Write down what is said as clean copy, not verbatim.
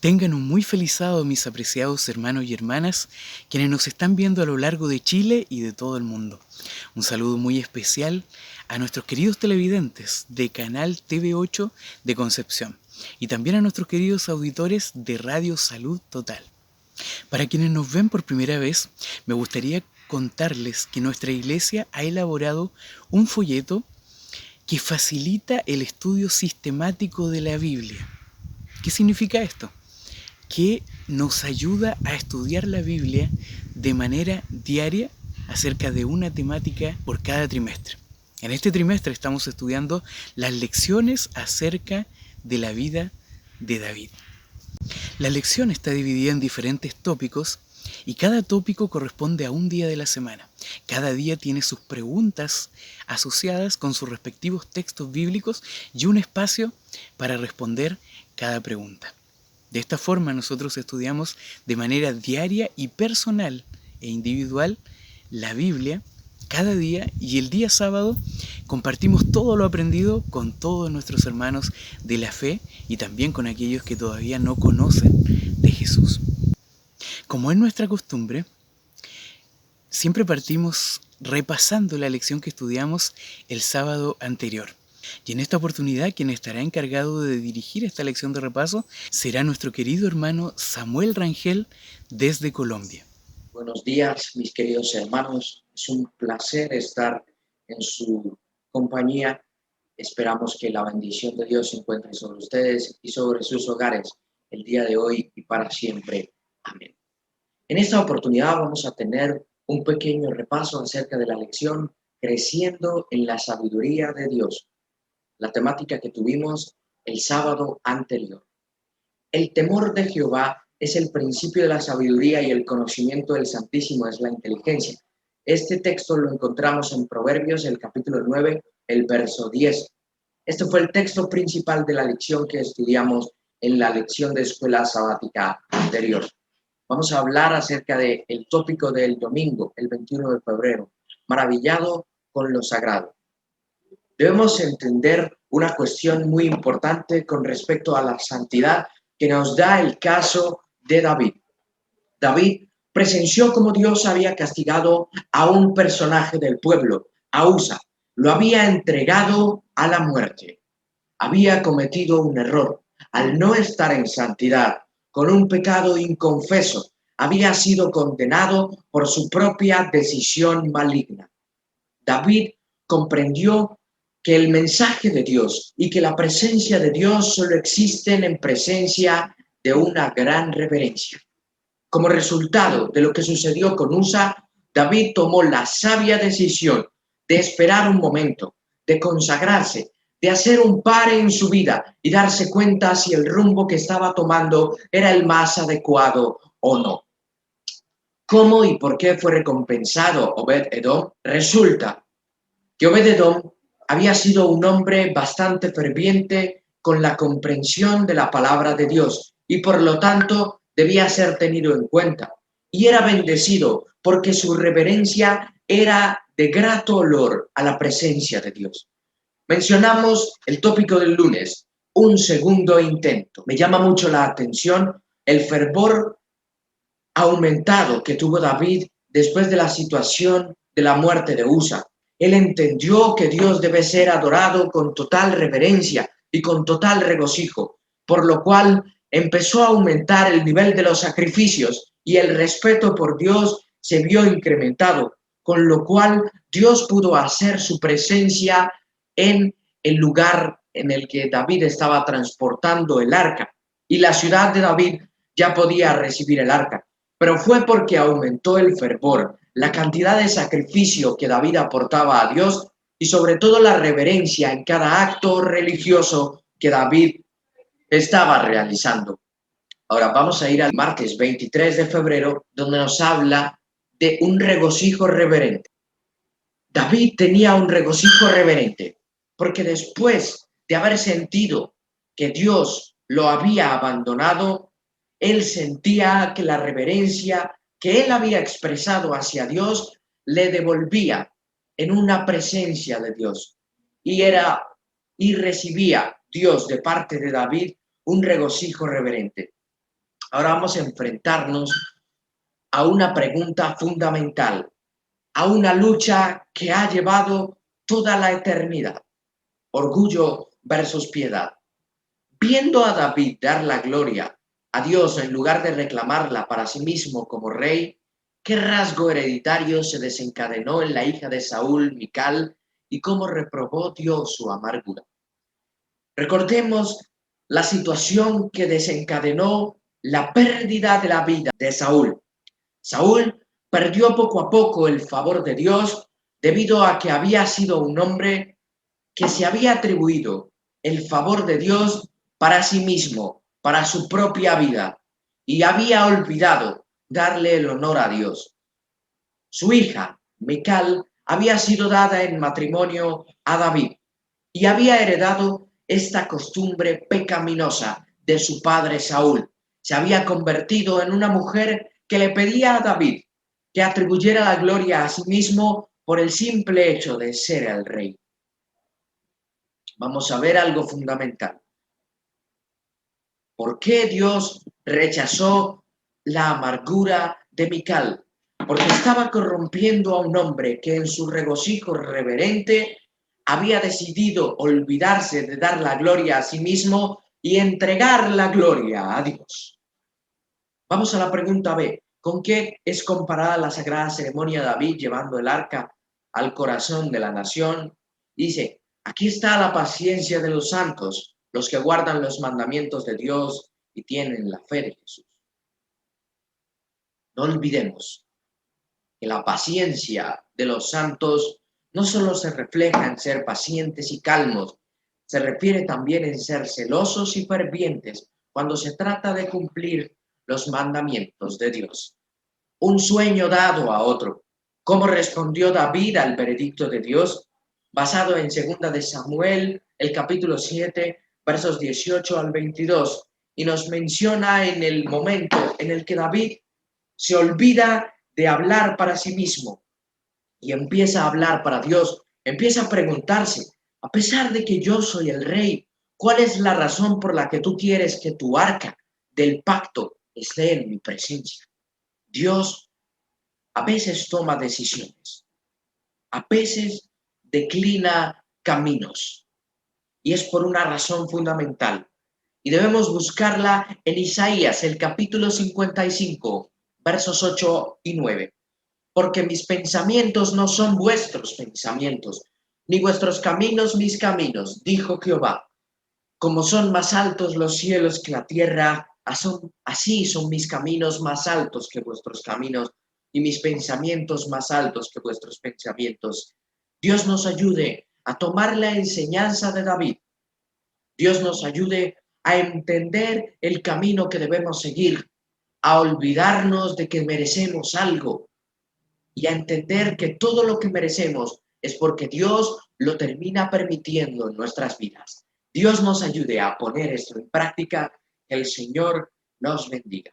Tengan un muy feliz sábado, mis apreciados hermanos y hermanas, quienes nos están viendo a lo largo de Chile y de todo el mundo. Un saludo muy especial a nuestros queridos televidentes de Canal TV8 de Concepción y también a nuestros queridos auditores de Radio Salud Total. Para quienes nos ven por primera vez, me gustaría contarles que nuestra iglesia ha elaborado un folleto que facilita el estudio sistemático de la Biblia. ¿Qué significa esto? Que nos ayuda a estudiar la Biblia de manera diaria acerca de una temática por cada trimestre. En este trimestre estamos estudiando las lecciones acerca de la vida de David. La lección está dividida en diferentes tópicos y cada tópico corresponde a un día de la semana. Cada día tiene sus preguntas asociadas con sus respectivos textos bíblicos y un espacio para responder cada pregunta. De esta forma nosotros estudiamos de manera diaria y personal e individual la Biblia cada día, y el día sábado compartimos todo lo aprendido con todos nuestros hermanos de la fe y también con aquellos que todavía no conocen de Jesús. Como es nuestra costumbre, siempre partimos repasando la lección que estudiamos el sábado anterior. Y en esta oportunidad, quien estará encargado de dirigir esta lección de repaso será nuestro querido hermano Samuel Rangel desde Colombia. Buenos días, mis queridos hermanos. Es un placer estar en su compañía. Esperamos que la bendición de Dios se encuentre sobre ustedes y sobre sus hogares el día de hoy y para siempre. Amén. En esta oportunidad vamos a tener un pequeño repaso acerca de la lección Creciendo en la Sabiduría de Dios, la temática que tuvimos el sábado anterior. El temor de Jehová es el principio de la sabiduría y el conocimiento del Santísimo es la inteligencia. Este texto lo encontramos en Proverbios, el capítulo 9, el verso 10. Este fue el texto principal de la lección que estudiamos en la lección de escuela sabática anterior. Vamos a hablar acerca del tópico del domingo, el 21 de febrero, maravillado con lo sagrado. Debemos entender una cuestión muy importante con respecto a la santidad que nos da el caso de David. David presenció cómo Dios había castigado a un personaje del pueblo, a Usa. Lo había entregado a la muerte. Había cometido un error. Al no estar en santidad, con un pecado inconfeso, había sido condenado por su propia decisión maligna. David comprendió que el mensaje de Dios y que la presencia de Dios solo existen en presencia de una gran reverencia. Como resultado de lo que sucedió con Usa, David tomó la sabia decisión de esperar un momento, de consagrarse, de hacer un pare en su vida y darse cuenta si el rumbo que estaba tomando era el más adecuado o no. ¿Cómo y por qué fue recompensado Obed-Edom? Resulta que Obed-Edom había sido un hombre bastante ferviente con la comprensión de la palabra de Dios y por lo tanto debía ser tenido en cuenta. Y era bendecido porque su reverencia era de grato olor a la presencia de Dios. Mencionamos el tópico del lunes, un segundo intento. Me llama mucho la atención el fervor aumentado que tuvo David después de la situación de la muerte de Usa. Él entendió que Dios debe ser adorado con total reverencia y con total regocijo, por lo cual empezó a aumentar el nivel de los sacrificios y el respeto por Dios se vio incrementado, con lo cual Dios pudo hacer su presencia en el lugar en el que David estaba transportando el arca, y la ciudad de David ya podía recibir el arca. Pero fue porque aumentó el fervor, la cantidad de sacrificio que David aportaba a Dios y sobre todo la reverencia en cada acto religioso que David estaba realizando. Ahora vamos a ir al martes 23 de febrero, donde nos habla de un regocijo reverente. David tenía un regocijo reverente porque después de haber sentido que Dios lo había abandonado, él sentía que la reverencia que él había expresado hacia Dios le devolvía en una presencia de Dios. Y recibía Dios de parte de David un regocijo reverente. Ahora vamos a enfrentarnos a una pregunta fundamental, a una lucha que ha llevado toda la eternidad. Orgullo versus piedad. Viendo a David dar la gloria a Dios en lugar de reclamarla para sí mismo como rey, ¿qué rasgo hereditario se desencadenó en la hija de Saúl, Mical, y cómo reprobó Dios su amargura? Recordemos la situación que desencadenó la pérdida de la vida de Saúl. Saúl perdió poco a poco el favor de Dios debido a que había sido un hombre que se había atribuido el favor de Dios para sí mismo, para su propia vida, y había olvidado darle el honor a Dios. Su hija, Mical, había sido dada en matrimonio a David y había heredado esta costumbre pecaminosa de su padre Saúl. Se había convertido en una mujer que le pedía a David que atribuyera la gloria a sí mismo por el simple hecho de ser el rey. Vamos a ver algo fundamental. ¿Por qué Dios rechazó la amargura de Mical? Porque estaba corrompiendo a un hombre que en su regocijo reverente había decidido olvidarse de dar la gloria a sí mismo y entregar la gloria a Dios. Vamos a la pregunta B. ¿Con qué es comparada la sagrada ceremonia de David llevando el arca al corazón de la nación? Dice, aquí está la paciencia de los santos, los que guardan los mandamientos de Dios y tienen la fe de Jesús. No olvidemos que la paciencia de los santos no solo se refleja en ser pacientes y calmos, se refiere también en ser celosos y fervientes cuando se trata de cumplir los mandamientos de Dios. Un sueño dado a otro. ¿Cómo respondió David al veredicto de Dios? Basado en 2 de Samuel, el capítulo 7, versos 18 al 22, y nos menciona en el momento en el que David se olvida de hablar para sí mismo y empieza a hablar para Dios, empieza a preguntarse, a pesar de que yo soy el rey, ¿cuál es la razón por la que tú quieres que tu arca del pacto esté en mi presencia? Dios a veces toma decisiones, a veces declina caminos, y es por una razón fundamental. Y debemos buscarla en Isaías, el capítulo 55, versos 8 y 9. Porque mis pensamientos no son vuestros pensamientos, ni vuestros caminos mis caminos, dijo Jehová. Como son más altos los cielos que la tierra, así son mis caminos más altos que vuestros caminos y mis pensamientos más altos que vuestros pensamientos. Dios nos ayude a tomar la enseñanza de David. Dios nos ayude a entender el camino que debemos seguir, a olvidarnos de que merecemos algo y a entender que todo lo que merecemos es porque Dios lo termina permitiendo en nuestras vidas. Dios nos ayude a poner esto en práctica. Que el Señor nos bendiga.